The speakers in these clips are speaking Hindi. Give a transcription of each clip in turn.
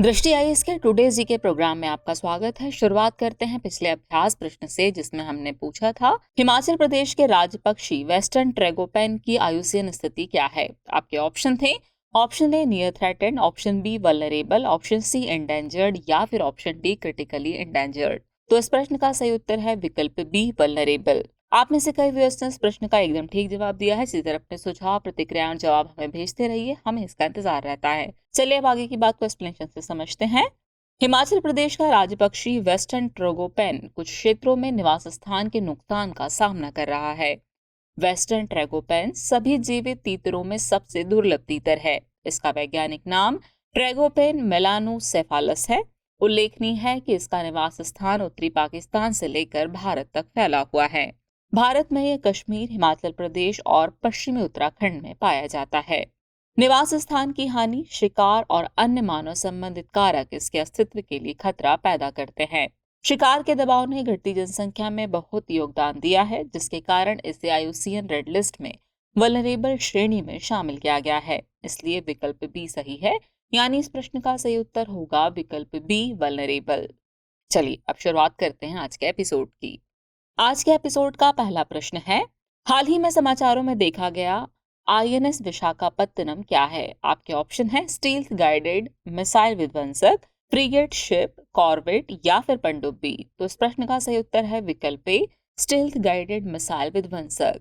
दृष्टि आईएएस के टुडे जी के प्रोग्राम में आपका स्वागत है। शुरुआत करते हैं पिछले अभ्यास प्रश्न से, जिसमें हमने पूछा था हिमाचल प्रदेश के राज्य पक्षी वेस्टर्न ट्रैगोपैन की आयुसीन स्थिति क्या है। आपके ऑप्शन थे option A near threatened, option B vulnerable, option C endangered या फिर ऑप्शन डी क्रिटिकली एंडेंजर्ड। तो इस प्रश्न का सही उत्तर है विकल्प बी वल्नरेबल। आप में से कई व्यूअर्स ने इस प्रश्न का एकदम ठीक जवाब दिया है। इसी तरह अपने सुझाव, प्रतिक्रिया और जवाब हमें भेजते रहिए, हमें इसका इंतजार रहता है। चलिए अब आगे की बात को एक्सप्लेनेशन से समझते हैं। हिमाचल प्रदेश का राज्य पक्षी वेस्टर्न ट्रैगोपैन कुछ क्षेत्रों में निवास स्थान के नुकसान का सामना कर रहा है। वेस्टर्न ट्रैगोपैन सभी जीवित तीतरों में सबसे दुर्लभ तीतर है। इसका वैज्ञानिक नाम ट्रैगोपैन मेलानोसेफालस है। उल्लेखनीय है कि इसका निवास स्थान उत्तरी पाकिस्तान से लेकर भारत तक फैला हुआ है। भारत में यह कश्मीर, हिमाचल प्रदेश और पश्चिमी उत्तराखंड में पाया जाता है। निवास स्थान की हानि, शिकार और अन्य मानव संबंधित कारक इसके अस्तित्व के लिए खतरा पैदा करते हैं। शिकार के दबाव ने घटती जनसंख्या में बहुत योगदान दिया है, जिसके कारण इसे आईयूसीएन रेड लिस्ट में वल्नरेबल श्रेणी में शामिल किया गया है। इसलिए विकल्प बी सही है, यानी इस प्रश्न का सही उत्तर होगा विकल्प बी वल्नरेबल। चलिए अब शुरुआत करते हैं आज के एपिसोड की। आज के एपिसोड का पहला प्रश्न है, हाल ही में समाचारों में देखा गया आईएनएस विशाखापत्तनम क्या है। आपके ऑप्शन है स्टील्थ गाइडेड मिसाइल विध्वंसक, फ्रिगेट शिप, कॉर्वेट या फिर पनडुब्बी। तो इस प्रश्न का सही उत्तर है विकल्प ए स्टील्थ गाइडेड मिसाइल विध्वंसक।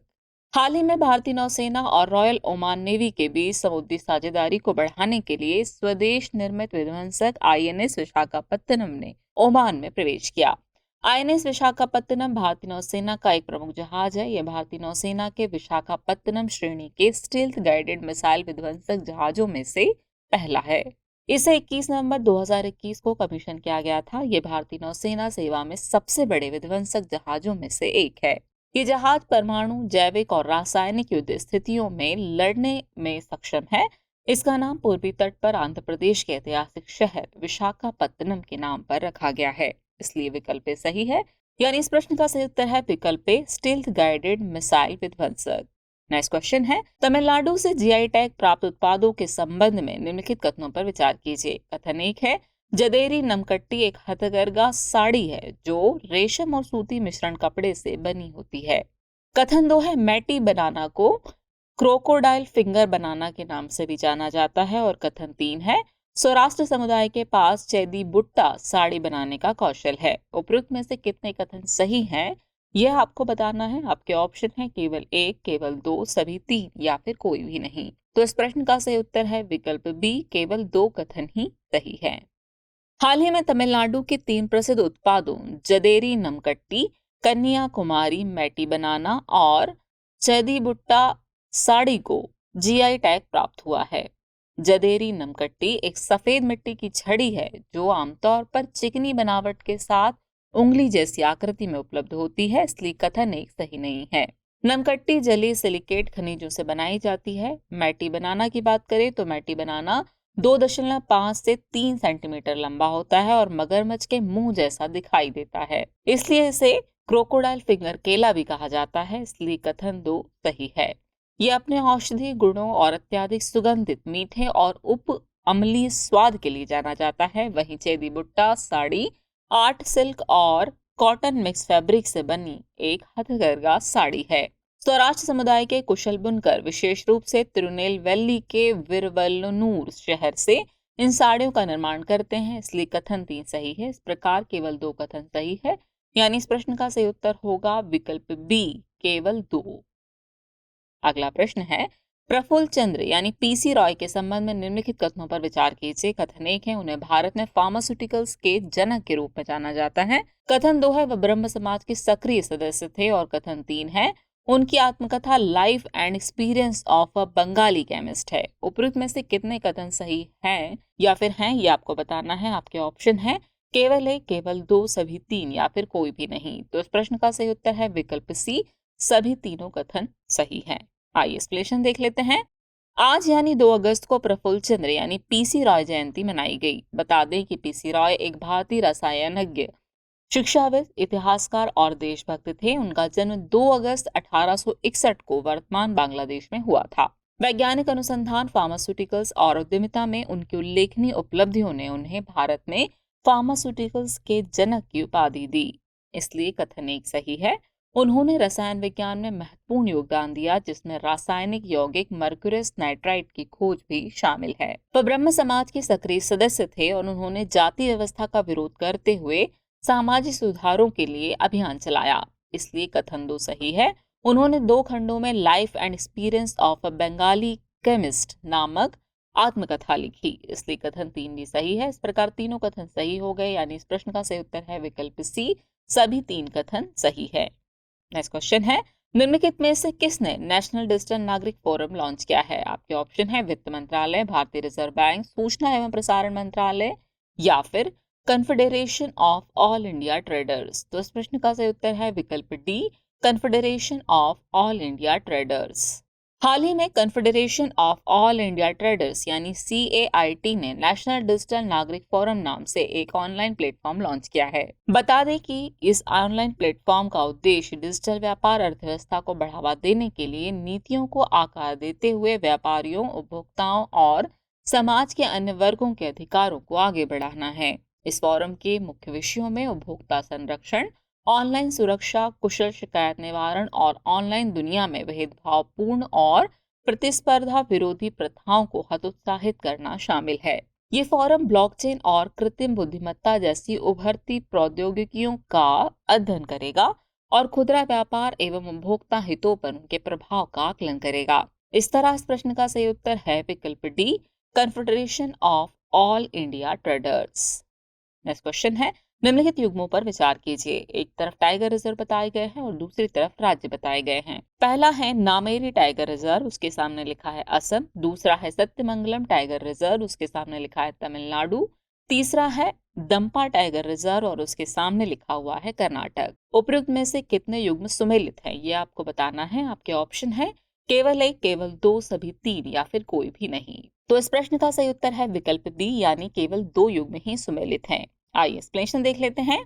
हाल ही में भारतीय नौसेना और रॉयल ओमान नेवी के बीच समुद्री साझेदारी को बढ़ाने के लिए स्वदेश निर्मित विध्वंसक आईएनएस विशाखापत्तनम ने ओमान में प्रवेश किया। आईएनएस विशाखापत्तनम भारतीय नौसेना का एक प्रमुख जहाज है। यह भारतीय नौसेना के विशाखापत्तनम श्रेणी के स्टील्थ गाइडेड मिसाइल विध्वंसक जहाजों में से पहला है। इसे 21 नवंबर 2021 को कमीशन किया गया था। यह भारतीय नौसेना सेवा में सबसे बड़े विध्वंसक जहाजों में से एक है। ये जहाज परमाणु, जैविक और रासायनिक युद्ध स्थितियों में लड़ने में सक्षम है। इसका नाम पूर्वी तट पर आंध्र प्रदेश के ऐतिहासिक शहर विशाखापत्तनम के नाम पर रखा गया है। इसलिए विकल्प ए सही है, यानी इस प्रश्न का सही उत्तर है विकल्प ए स्टील्थ गाइडेड मिसाइल विध्वंसक। नेक्स्ट क्वेश्चन है, तमिलनाडु से जीआई टैग प्राप्त उत्पादों के संबंध में निम्नलिखित कथनों पर विचार कीजिए। कथन एक है, जदेरी नमकट्टी एक हथकरघा साड़ी है जो रेशम और सूती मिश्रण कपड़े से बनी होती है। कथन दो है, मैटी बनाना को क्रोकोडाइल फिंगर बनाना के नाम से भी जाना जाता है। और कथन तीन है, सौराष्ट्र समुदाय के पास चैदी बुट्टा साड़ी बनाने का कौशल है। उपयुक्त में से कितने कथन सही हैं, यह आपको बताना है। आपके ऑप्शन है केवल एक, केवल दो, सभी तीन या फिर कोई भी नहीं। तो इस प्रश्न का सही उत्तर है विकल्प बी, केवल दो कथन ही सही है। हाल ही में तमिलनाडु के 3 प्रसिद्ध उत्पादों जदेरी नमकट्टी, कन्याकुमारी मैटी बनाना और चैदी बुट्टा साड़ी को जीआई टैग प्राप्त हुआ है। जदेरी नमकट्टी एक सफेद मिट्टी की छड़ी है जो आमतौर पर चिकनी बनावट के साथ उंगली जैसी आकृति में उपलब्ध होती है, इसलिए कथन एक सही नहीं है। नमकट्टी जलीय सिलिकेट खनिजों से बनाई जाती है। मैटी बनाना की बात करें तो मैटी बनाना 2.5 से 3 सेंटीमीटर लंबा होता है और मगरमच्छ के मुंह जैसा दिखाई देता है, इसलिए इसे क्रोकोडाइल फिंगर केला भी कहा जाता है। इसलिए कथन 2 सही है। यह अपने औषधीय गुणों और अत्यधिक सुगंधित, मीठे और उप अम्लीय स्वाद के लिए जाना जाता है। वहीं चैदी बुट्टा साड़ी आर्ट सिल्क और कॉटन मिक्स फैब्रिक से बनी एक हथकरघा साड़ी है। सौराष्ट्र समुदाय के कुशल बुनकर विशेष रूप से तिरुनेलवेली के विरवल्लुनूर शहर से इन साड़ियों का निर्माण करते हैं, इसलिए कथन 3 सही है। इस प्रकार केवल 2 कथन सही है, यानी इस प्रश्न का सही उत्तर होगा विकल्प बी, केवल 2। अगला प्रश्न है, प्रफुल्ल चंद्र यानी पीसी रॉय के संबंध में निम्नलिखित कथनों पर विचार कीजिए। कथन एक है, उन्हें भारत में फार्मास्यूटिकल्स के जनक के रूप में जाना जाता है। कथन 2 है, वह ब्रह्म समाज के सक्रिय सदस्य थे। और कथन 3 है, उनकी आत्मकथा life and experience of a Bengali chemist है। उपयुक्त में से कितने कथन सही हैं या फिर हैं, ये आपको बताना है। आपके ऑप्शन है केवल एक, केवल 2, सभी 3 या फिर कोई भी नहीं। तो इस प्रश्न का सही उत्तर है विकल्प सी, सभी तीनों कथन सही हैं। आइए एक्सप्लेनेशन देख लेते हैं। आज यानी 2 अगस्त को प्रफुल्ल चंद्र यानी पीसी रॉय जयंती मनाई गई। बता दें कि पीसी रॉय एक भारतीय रसायनज्ञ, शिक्षाविद, इतिहासकार और देशभक्त थे। उनका जन्म 2 अगस्त 1861 को वर्तमान बांग्लादेश में हुआ था। वैज्ञानिक अनुसंधान, फार्मास्यूटिकल्स और उद्यमिता में उनकी उल्लेखनीय उपलब्धियों ने उन्हें भारत में फार्मास्यूटिकल्स के जनक की उपाधि दी, इसलिए कथन एक सही है। उन्होंने रसायन विज्ञान में महत्वपूर्ण योगदान दिया, जिसमें रासायनिक यौगिक मर्क्यूरियस नाइट्राइट की खोज भी शामिल है। वह ब्रह्म समाज के सक्रिय सदस्य थे और उन्होंने जाति व्यवस्था का विरोध करते हुए सामाजिक सुधारों के लिए अभियान चलाया, इसलिए कथन 2 सही है। उन्होंने 2 खंडों में life and experience of a Bengali chemist नामक आत्मकथा लिखी, इसलिए कथन 3 भी सही है। इस प्रकार तीनों कथन सही हो गए, यानी इस प्रश्न का सही उत्तर है विकल्प सी, सभी 3 कथन सही है। नेक्स्ट क्वेश्चन है, निम्नलिखित में से किसने national digital Nagrik forum launch किया है? आपके ऑप्शन है वित्त मंत्रालय, भारतीय रिजर्व बैंक, सूचना एवं प्रसारण मंत्रालय या फिर confederation of all India traders. तो इस प्रश्न का सही उत्तर है विकल्प D, confederation of all India traders. हाल ही में confederation of all India traders यानी CAIT ने नेशनल डिजिटल नागरिक फोरम नाम से एक ऑनलाइन प्लेटफॉर्म लॉन्च किया है। बता दें कि इस ऑनलाइन प्लेटफॉर्म का उद्देश्य डिजिटल व्यापार अर्थव्यवस्था को बढ़ावा देने के लिए नीतियों को आकार देते हुए व्यापारियों, उपभोक्ताओं और समाज के अन्य वर्गों के अधिकारों को आगे बढ़ाना है। इस फोरम के मुख्य विषयों में उपभोक्ता संरक्षण, ऑनलाइन सुरक्षा, कुशल शिकायत निवारण और ऑनलाइन दुनिया में भेदभावपूर्ण और प्रतिस्पर्धा विरोधी प्रथाओं को हतोत्साहित करना शामिल है। ये फोरम ब्लॉकचेन और कृत्रिम बुद्धिमत्ता जैसी उभरती प्रौद्योगिकियों का अध्ययन करेगा और खुदरा व्यापार एवं उपभोक्ता हितों पर उनके प्रभाव का आकलन करेगा। इस तरह इस प्रश्न का सही उत्तर है विकल्प D, confederation of all India traders. Next question है, निम्नलिखित युग्मों पर विचार कीजिए। एक तरफ टाइगर रिजर्व बताए गए हैं और दूसरी तरफ राज्य बताए गए हैं। पहला है नामेरी टाइगर रिजर्व, उसके सामने लिखा है असम। दूसरा है सत्यमंगलम टाइगर रिजर्व, उसके सामने लिखा है तमिलनाडु। तीसरा है दंपा टाइगर रिजर्व और उसके सामने लिखा हुआ है कर्नाटक। उपयुक्त में से कितने युग्म सुमेलित हैं, ये आपको बताना है। आपके ऑप्शन है केवल 1, केवल 2, सभी 3 या फिर कोई भी नहीं। तो इस प्रश्न का सही उत्तर है विकल्प बी, यानी केवल 2 युग्म ही सुमेलित हैं। आइए एक्सप्लेनेशन देख लेते हैं।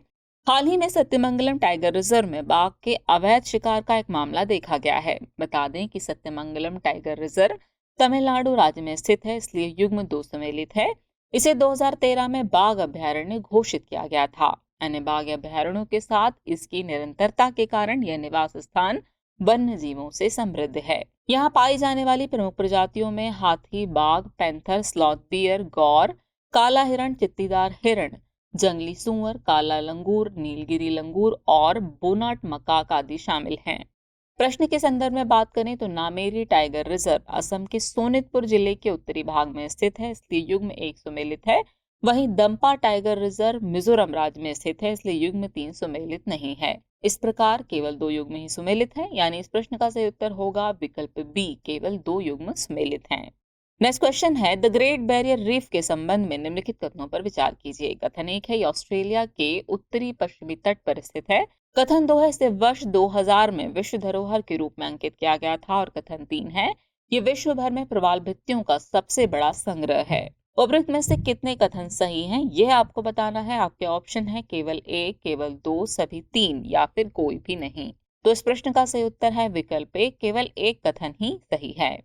हाल ही में सत्यमंगलम टाइगर रिजर्व में बाघ के अवैध शिकार का एक मामला देखा गया है। बता दें कि सत्यमंगलम टाइगर रिजर्व तमिलनाडु राज्य में स्थित है, इसलिए युग्म 2 सम्मिलित है। इसे 2013 में बाघ अभ्यारण्य घोषित किया गया था। अन्य बाघ अभ्यारण्यों के साथ इसकी निरंतरता के कारण यह निवास स्थान वन्य जीवों से समृद्ध है। यहाँ पाई जाने वाली प्रमुख प्रजातियों में हाथी, बाघ, पैंथर, स्लॉथ बियर, गौर, काला हिरण, चित्तीदार हिरण, जंगली सूअर, काला लंगूर, नीलगिरी लंगूर और बोनाट मकाक आदि शामिल हैं। प्रश्न के संदर्भ में बात करें तो नामेरी टाइगर रिजर्व असम के सोनितपुर जिले के उत्तरी भाग में स्थित है, इसलिए युग्म 1 सुमेलित है। वहीं दंपा टाइगर रिजर्व मिजोरम राज्य में स्थित है, इसलिए युग्म 3 सुमेलित नहीं है। इस प्रकार केवल 2 युग्म ही सुमेलित हैं, यानी इस प्रश्न का सही उत्तर होगा विकल्प बी, केवल 2 युग्म सुमेलित हैं। नेक्स्ट क्वेश्चन है, द ग्रेट बैरियर रीफ के संबंध में निम्नलिखित कथनों पर विचार कीजिए। कथन 1 है, ऑस्ट्रेलिया के उत्तरी पश्चिमी तट पर स्थित है। कथन 2 है, इसे वर्ष 2000 में विश्व धरोहर के रूप में अंकित किया गया था। और कथन 3 है, ये विश्व भर में प्रवाल भित्तियों का सबसे बड़ा संग्रह है। उपरोक्त में से कितने कथन सही हैं, यह आपको बताना है। आपके ऑप्शन है केवल 1, केवल 2, सभी 3 या फिर कोई भी नहीं। तो इस प्रश्न का सही उत्तर है विकल्प 1, केवल 1 कथन ही सही है।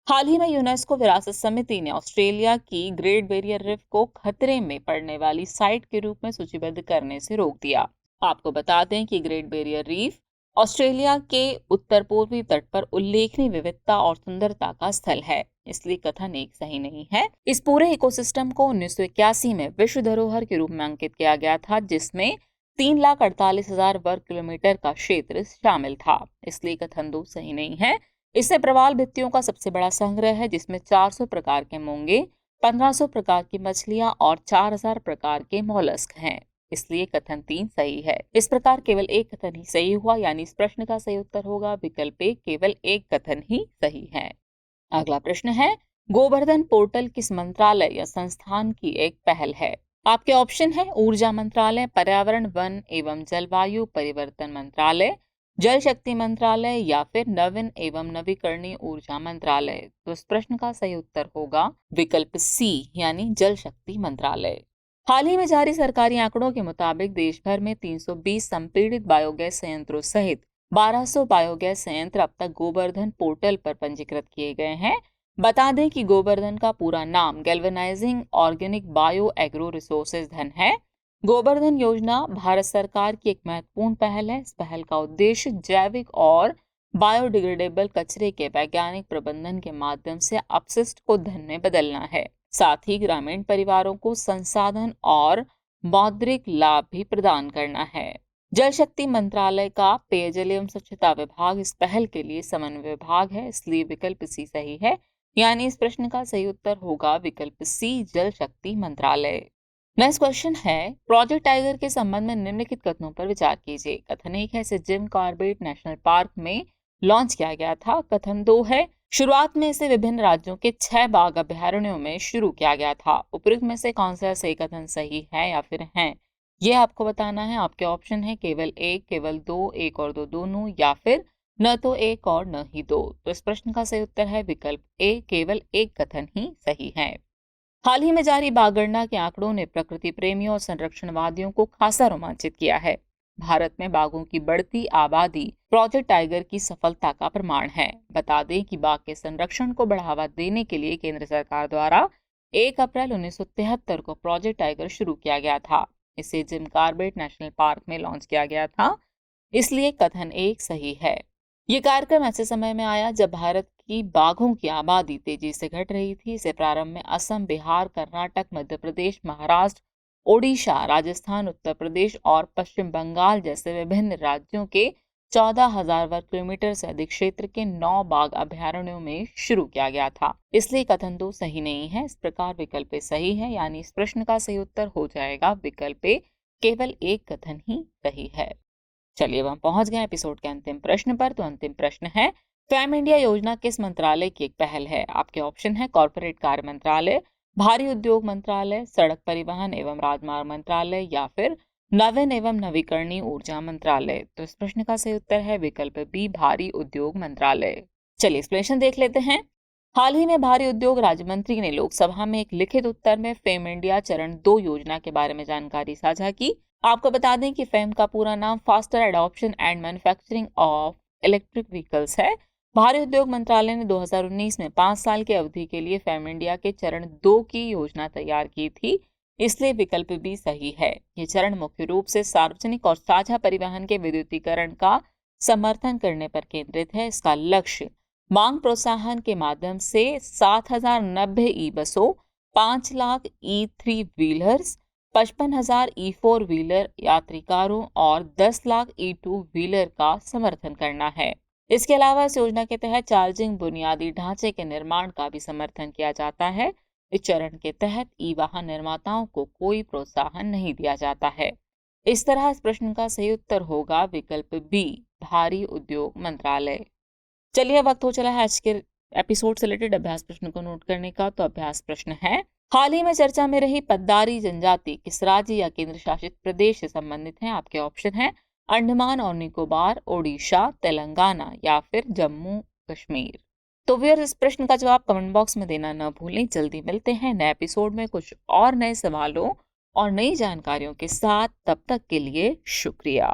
हाल ही में यूनेस्को विरासत समिति ने ऑस्ट्रेलिया की ग्रेट बैरियर रीफ को खतरे में पड़ने वाली साइट के रूप में सूचीबद्ध करने से रोक दिया। आपको बता दें कि ग्रेट बैरियर रीफ ऑस्ट्रेलिया के उत्तर पूर्वी तट पर उल्लेखनीय विविधता और सुंदरता का स्थल है, इसलिए कथन 1 सही नहीं है। इस पूरे इकोसिस्टम को 1981 में विश्व धरोहर के रूप में अंकित किया गया था, जिसमें 3,48,000 वर्ग किलोमीटर का क्षेत्र शामिल था, इसलिए कथन 2 सही नहीं है। इससे प्रवाल भित्तियों का सबसे बड़ा संग्रह है, जिसमें 400 प्रकार के मूंगे, 1500 प्रकार की मछलियां और 4000 प्रकार के मोलस्क हैं, इसलिए कथन 3 सही है। इस प्रकार केवल 1 कथन ही सही हुआ, यानी इस प्रश्न का सही उत्तर होगा विकल्प 1, केवल 1 कथन ही सही है। अगला प्रश्न है, गोवर्धन पोर्टल किस मंत्रालय या संस्थान की एक पहल है? आपके ऑप्शन है ऊर्जा मंत्रालय, पर्यावरण, वन एवं जलवायु परिवर्तन मंत्रालय, जल शक्ति मंत्रालय या फिर नवीन एवं नवीकरणीय ऊर्जा मंत्रालय। तो इस प्रश्न का सही उत्तर होगा विकल्प सी, यानी जल शक्ति मंत्रालय। हाल ही में जारी सरकारी आंकड़ों के मुताबिक देश भर में 320 संपीड़ित बायोगैस संयंत्रों सहित 1200 बायोगैस संयंत्र अब तक गोवर्धन पोर्टल पर पंजीकृत किए गए हैं। बता दें कि गोवर्धन का पूरा नाम galvanising organic bio agro resources धन है। गोवर्धन योजना भारत सरकार की एक महत्वपूर्ण पहल है। इस पहल का उद्देश्य जैविक और बायोडिग्रेडेबल कचरे के वैज्ञानिक प्रबंधन के माध्यम से अपशिष्ट को धन में बदलना है। साथ ही ग्रामीण परिवारों को संसाधन और मौद्रिक लाभ भी प्रदान करना है। जल शक्ति मंत्रालय का पेयजल एवं स्वच्छता विभाग इस पहल के लिए समन्वय विभाग है, इसलिए विकल्प सी सही है। यानी इस प्रश्न का सही उत्तर होगा विकल्प सी, जल शक्ति मंत्रालय। नेक्स्ट क्वेश्चन है, प्रोजेक्ट टाइगर के संबंध में निम्नलिखित कथनों पर विचार कीजिए। कथन 1 है, इसे जिम कॉर्बेट नेशनल पार्क में लॉन्च किया गया था। कथन 2 है, शुरुआत में इसे विभिन्न राज्यों के 6 बाघ अभ्यारण्यों में शुरू किया गया था। उपयुक्त में से कौन सा सही कथन सही है या फिर है, ये आपको बताना है। आपके ऑप्शन है केवल 1, केवल 2, 1 और 2 दोनों, या फिर न तो 1 और न ही 2। तो इस प्रश्न का सही उत्तर है विकल्प ए, केवल 1 कथन ही सही है। हाल ही में जारी बाघ गणना के आंकड़ों ने प्रकृति प्रेमियों और संरक्षणवादियों को खासा रोमांचित किया है। भारत में बाघों की बढ़ती आबादी प्रोजेक्ट टाइगर की सफलता का प्रमाण है। बता दें कि बाघ के संरक्षण को बढ़ावा देने के लिए केंद्र सरकार द्वारा 1 अप्रैल 1973 को प्रोजेक्ट टाइगर शुरू किया गया था। इसे जिम कॉर्बेट नेशनल पार्क में लॉन्च किया गया था, इसलिए कथन 1 सही है। ये कार्यक्रम ऐसे समय में आया जब भारत की बाघों की आबादी तेजी से घट रही थी। इसे प्रारंभ में असम, बिहार, कर्नाटक, मध्य प्रदेश, महाराष्ट्र, ओडिशा, राजस्थान, उत्तर प्रदेश और पश्चिम बंगाल जैसे विभिन्न राज्यों के 14,000 वर्ग किलोमीटर से अधिक क्षेत्र के 9 बाघ अभ्यारण्यों में शुरू किया गया था, इसलिए कथन 2 सही नहीं है। इस प्रकार विकल्प ए सही है, यानी इस प्रश्न का सही उत्तर हो जाएगा विकल्प ए, केवल 1 कथन ही सही है। चलिए अब हम पहुंच गए एपिसोड के अंतिम प्रश्न पर। तो अंतिम प्रश्न है, फेम इंडिया योजना किस मंत्रालय की एक पहल है? आपके ऑप्शन है कॉर्पोरेट कार्य मंत्रालय, भारी उद्योग मंत्रालय, सड़क परिवहन एवं राजमार्ग मंत्रालय, या फिर नवीन एवं नवीकरणीय ऊर्जा मंत्रालय। तो इस प्रश्न का सही उत्तर है विकल्प बी, भारी उद्योग मंत्रालय। चलिए एक्सप्लेनेशन देख लेते हैं। हाल ही में भारी उद्योग राज्य मंत्री ने लोकसभा में एक लिखित उत्तर में फेम इंडिया चरण 2 योजना के बारे में जानकारी साझा की। आपको बता दें कि फेम का पूरा नाम faster adoption and manufacturing of electric vehicles है। भारी उद्योग मंत्रालय ने 2019 में 5 साल की अवधि के लिए फेम इंडिया के चरण 2 की योजना तैयार की थी, इसलिए विकल्प भी सही है। ये चरण मुख्य रूप से सार्वजनिक और साझा परिवहन के विद्युतीकरण का समर्थन करने पर केंद्रित है। इसका लक्ष्य मांग प्रोत्साहन के माध्यम से 7,090 ई बसों, 5 lakh E3 wheelers, 55,000 E4 wheeler यात्री कारों और 10 लाख E2 व्हीलर का समर्थन करना है। इसके अलावा इस योजना के तहत चार्जिंग बुनियादी ढांचे के निर्माण का भी समर्थन किया जाता है। इस चरण के तहत ई वाहन निर्माताओं को कोई प्रोत्साहन नहीं दिया जाता है। इस तरह इस प्रश्न का सही उत्तर होगा विकल्प बी, भारी उद्योग मंत्रालय। चलिए वक्त हो चला है आज के एपिसोड से रिलेटेड अभ्यास प्रश्न को नोट करने का। तो अभ्यास प्रश्न है, हाल ही में चर्चा में रही पद्दारी जनजाति किस राज्य या केंद्र शासित प्रदेश से संबंधित है? आपके ऑप्शन है अंडमान और निकोबार, ओडिशा, तेलंगाना, या फिर जम्मू कश्मीर। तो व्यूअर्स, इस प्रश्न का जवाब कमेंट बॉक्स में देना न भूलें। जल्दी मिलते हैं नए एपिसोड में कुछ और नए सवालों और नई जानकारियों के साथ। तब तक के लिए शुक्रिया।